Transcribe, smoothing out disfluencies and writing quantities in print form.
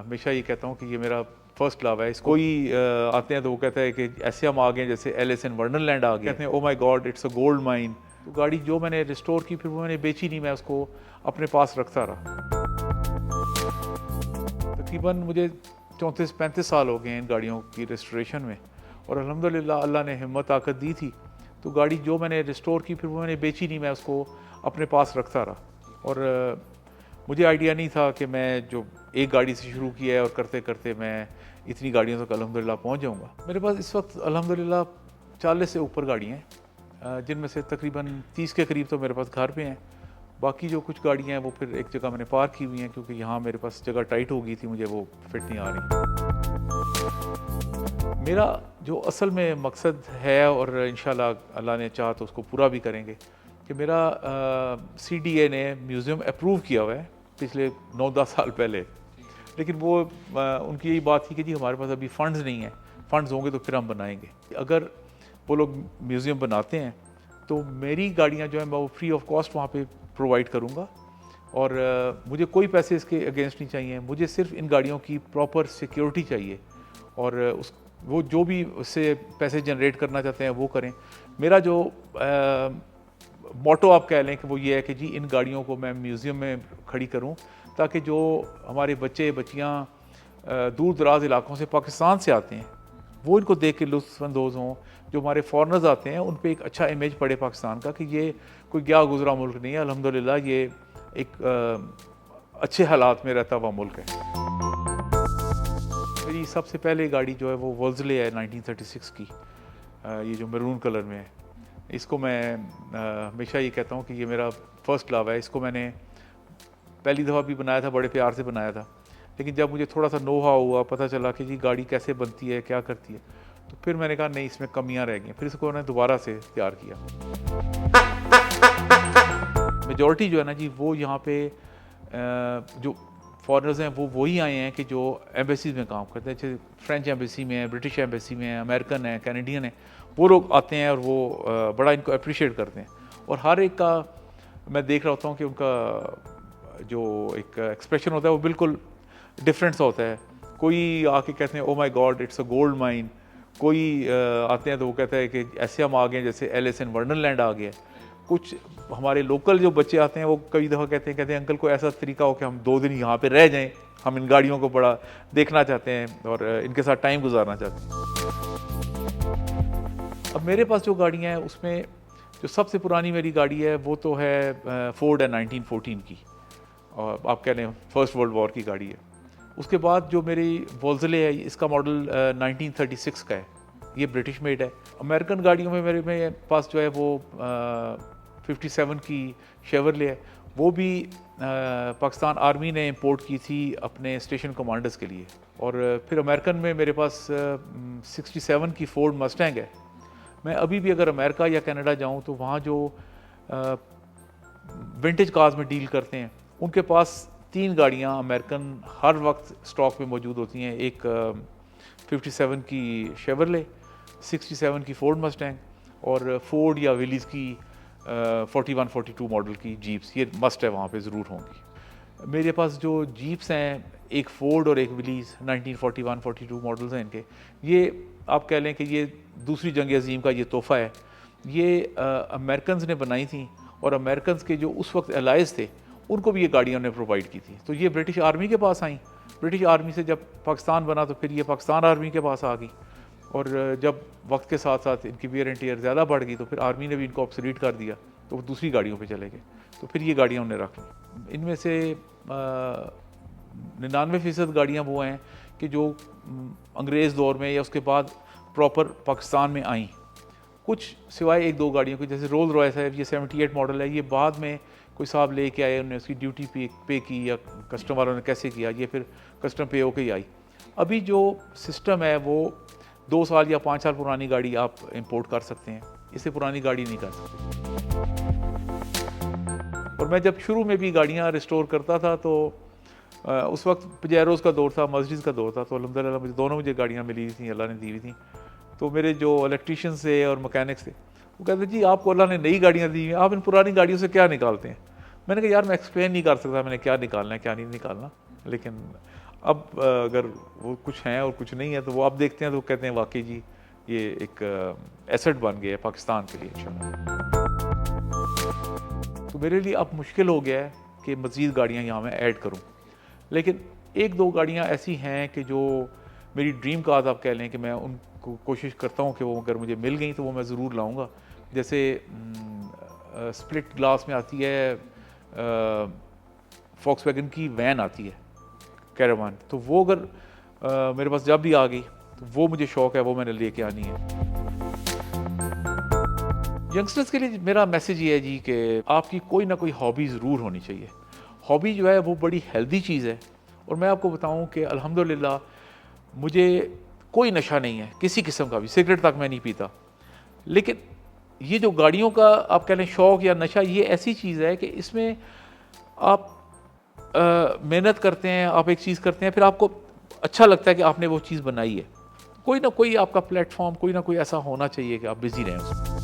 हमेशा ये कहता हूँ कि ये मेरा फर्स्ट लव है। इसको कोई आते हैं तो वो कहता है कि ऐसे हम आ गए जैसे एलिस इन वंडरलैंड आ गए। कहते हैं oh my God it's a gold mine. तो गाड़ी जो मैंने रिस्टोर की फिर वो मैंने बेची नहीं, मैं उसको अपने पास रखता रहा। तकरीबन मुझे 34-35 साल हो गए हैं इन गाड़ियों की रेस्टोरेशन में, और अल्हम्दुलिल्लाह अल्लाह ने हिम्मत ताकत दी थी तो गाड़ी जो मैंने रिस्टोर की फिर वो मैंने बेची नहीं, मैं उसको अपने पास रखता रहा। और मुझे आइडिया नहीं था कि मैं जो एक गाड़ी से शुरू किया है और करते करते मैं इतनी गाड़ियों तक अल्हम्दुलिल्लाह पहुंच जाऊंगा। मेरे पास इस वक्त अल्हम्दुलिल्लाह 40 से ऊपर गाड़ियाँ हैं, जिनमें से तकरीबन 30 के करीब तो मेरे पास घर पे हैं। बाकी जो कुछ गाड़ियाँ हैं वो फिर एक जगह मैंने पार्क की हुई हैं, क्योंकि यहाँ मेरे पास जगह टाइट हो गई थी, मुझे वो फिट नहीं आ रही। मेरा जो असल में मकसद है, और इंशाल्लाह अल्लाह ने चाहा तो उसको पूरा भी करेंगे, कि मेरा CDA ने म्यूज़ियम अप्रूव किया हुआ है पिछले 9-10 साल पहले। लेकिन वो उनकी यही बात थी कि जी हमारे पास अभी फ़ंड्स नहीं हैं, फ़ंड्स होंगे तो फिर हम बनाएंगे। अगर वो लोग म्यूज़ियम बनाते हैं तो मेरी गाड़ियाँ जो हैं मैं वो फ्री ऑफ कॉस्ट वहाँ पे प्रोवाइड करूँगा, और मुझे कोई पैसे इसके अगेंस्ट नहीं चाहिए। मुझे सिर्फ इन गाड़ियों की प्रॉपर सिक्योरिटी चाहिए, और वो जो भी उससे पैसे जनरेट करना चाहते हैं वो करें। मेरा जो मोटो आप कह लें कि वो ये है कि जी इन गाड़ियों को मैं म्यूज़ियम में खड़ी करूं, ताकि जो हमारे बच्चे बच्चियां दूर दराज इलाकों से पाकिस्तान से आते हैं वो इनको देख के लुत्फ़अंदोज़ हों। जो हमारे फॉरेनर्स आते हैं उन पे एक अच्छा इमेज पड़े पाकिस्तान का कि ये कोई गया गुजरा मुल्क नहीं है, अल्हम्दुलिल्लाह ये एक अच्छे हालात में रहता हुआ मुल्क है। मेरी सबसे पहले गाड़ी जो है वो वोल्सले है 1936 की, ये जो मैरून कलर में है। इसको मैं हमेशा ये कहता हूँ कि ये मेरा फर्स्ट लव है। इसको मैंने पहली दफ़ा भी बनाया था, बड़े प्यार से बनाया था, लेकिन जब मुझे थोड़ा सा नोहा हुआ, पता चला कि जी गाड़ी कैसे बनती है, क्या करती है, तो फिर मैंने कहा नहीं इसमें कमियां रह गई, फिर इसको मैंने दोबारा से तैयार किया। मेजॉरिटी जो है ना जी वो यहाँ पे जो फॉरेनर्स हैं वो वही आए हैं कि जो एम्बेसीज में काम करते हैं, जैसे फ्रेंच एम्बेसी में है, ब्रिटिश एम्बेसी में है, अमेरिकन है, कैनेडियन है, वो लोग आते हैं और वो बड़ा इनको अप्रिशिएट करते हैं। और हर एक का मैं देख रहा होता हूँ कि उनका जो एक एक्सप्रेशन होता है वो बिल्कुल डिफरेंट सा होता है। कोई आके कहते हैं oh my God it's a gold mine, कोई आते हैं तो वो कहता है कि ऐसे हम आ गए जैसे एलिस इन वंडरलैंड आ गया। कुछ हमारे लोकल जो बच्चे आते हैं वो कई दफ़ा कहते हैं अंकल को ऐसा तरीका हो कि हम 2 दिन यहाँ पे रह जाएं, हम इन गाड़ियों को बड़ा देखना चाहते हैं और इनके साथ टाइम गुजारना चाहते हैं। अब मेरे पास जो गाड़ियाँ हैं उसमें जो सबसे पुरानी मेरी गाड़ी है वो तो है फोर्ड है 1914 की, और आप कह लें फर्स्ट वर्ल्ड वॉर की गाड़ी है। उसके बाद जो मेरी वोल्सले है इसका मॉडल 1936 का है, ये ब्रिटिश मेड है। अमेरिकन गाड़ियों में मेरे पास जो है वो 57 की शेवरले है, वो भी पाकिस्तान आर्मी ने इंपोर्ट की थी अपने स्टेशन कमांडर्स के लिए। और फिर अमेरिकन में मेरे पास 67 की फोर्ड मस्टैंग है। मैं अभी भी अगर अमेरिका या कनाडा जाऊं तो वहाँ जो विंटेज कार्स में डील करते हैं उनके पास 3 गाड़ियाँ अमेरिकन हर वक्त स्टॉक में मौजूद होती हैं। एक 57 की शेवरले, 67 की फोर्ड मस्टैंग, और फोर्ड या विलीज़ की 41-42 मॉडल की जीप्स, ये मस्ट है वहाँ पे ज़रूर होंगी। मेरे पास जो जीप्स हैं एक फोर्ड और एक विलीज़ 1941-42 मॉडल्स हैं इनके। ये आप कह लें कि ये दूसरी जंग अज़ीम का ये तोहफ़ा है। ये अमेरिकन्स ने बनाई थी, और अमेरिकन्स के जो उस वक्त एलाइज थे उनको भी ये गाड़ियों ने प्रोवाइड की थी। तो ये ब्रिटिश आर्मी के पास आई, ब्रिटिश आर्मी से जब पाकिस्तान बना तो फिर ये पाकिस्तान आर्मी के पास आ गई, और जब वक्त के साथ साथ इनकी वियर एंड टियर ज़्यादा बढ़ गई तो फिर आर्मी ने भी इनको ऑब्सोलीट कर दिया, तो वो दूसरी गाड़ियों पे चले गए। तो फिर ये गाड़ियाँ उन्हें रख ली। इनमें से 99% गाड़ियाँ वो हैं कि जो अंग्रेज़ दौर में या उसके बाद प्रॉपर पाकिस्तान में आईं, कुछ सिवाय 1-2 गाड़ियों की, जैसे रोल्स रॉयस है, ये 78 मॉडल है, ये बाद में कोई साहब लेके आए, उन्होंने उसकी ड्यूटी पे की या कस्टम वालों ने कैसे किया, ये फिर कस्टम पे होके ही आई। अभी जो सिस्टम है वो 2 साल या 5 साल पुरानी गाड़ी आप इंपोर्ट कर सकते हैं, इससे पुरानी गाड़ी नहीं कर सकते। और मैं जब शुरू में भी गाड़ियाँ रिस्टोर करता था तो उस वक्त पजेरोज़ का दौर था, मर्सिडीज़ का दौर था, तो अल्हम्दुलिल्लाह मुझे गाड़ियाँ मिली थी, अल्लाह ने दी हुई थी। तो मेरे जो इलेक्ट्रीशियंस थे और मैकेनिक्स थे वो कहते जी आपको अल्लाह ने नई गाड़ियाँ दी हैं, आप इन पुरानी गाड़ियों से क्या निकालते हैं। मैंने कहा यार मैं एक्सप्लेन नहीं कर सकता मैंने क्या निकालना है क्या नहीं निकालना, लेकिन अब अगर वो कुछ हैं और कुछ नहीं है तो वो आप देखते हैं तो कहते हैं वाकई जी ये एक एसेट बन गया है पाकिस्तान के लिए इंशाल्लाह। तो मेरे लिए अब मुश्किल हो गया है कि मज़ीद गाड़ियाँ यहाँ मैं ऐड करूँ, लेकिन एक दो गाड़ियाँ ऐसी हैं कि जो मेरी ड्रीम कार्स आप कह लें कि मैं उनको कोशिश करता हूँ कि वो अगर मुझे मिल गई तो वो मैं ज़रूर लाऊंगा। जैसे स्प्लिट ग्लास में आती है फॉक्सवैगन की वैन आती है कैरावान, तो वो अगर मेरे पास जब भी आ गई तो वो मुझे शौक़ है, वो मैंने लेके आनी है। यंगस्टर्स के लिए मेरा मैसेज ये है जी कि आपकी कोई ना कोई हॉबी ज़रूर होनी चाहिए। हॉबी जो है वो बड़ी हेल्दी चीज़ है, और मैं आपको बताऊं कि अल्हम्दुलिल्लाह मुझे कोई नशा नहीं है किसी किस्म का भी, सिगरेट तक मैं नहीं पीता। लेकिन ये जो गाड़ियों का आप कह लें शौक़ या नशा, ये ऐसी चीज़ है कि इसमें आप मेहनत करते हैं, आप एक चीज़ करते हैं, फिर आपको अच्छा लगता है कि आपने वो चीज़ बनाई है। कोई ना कोई आपका प्लेटफॉर्म, कोई ना कोई ऐसा होना चाहिए कि आप बिज़ी रहें उसमें।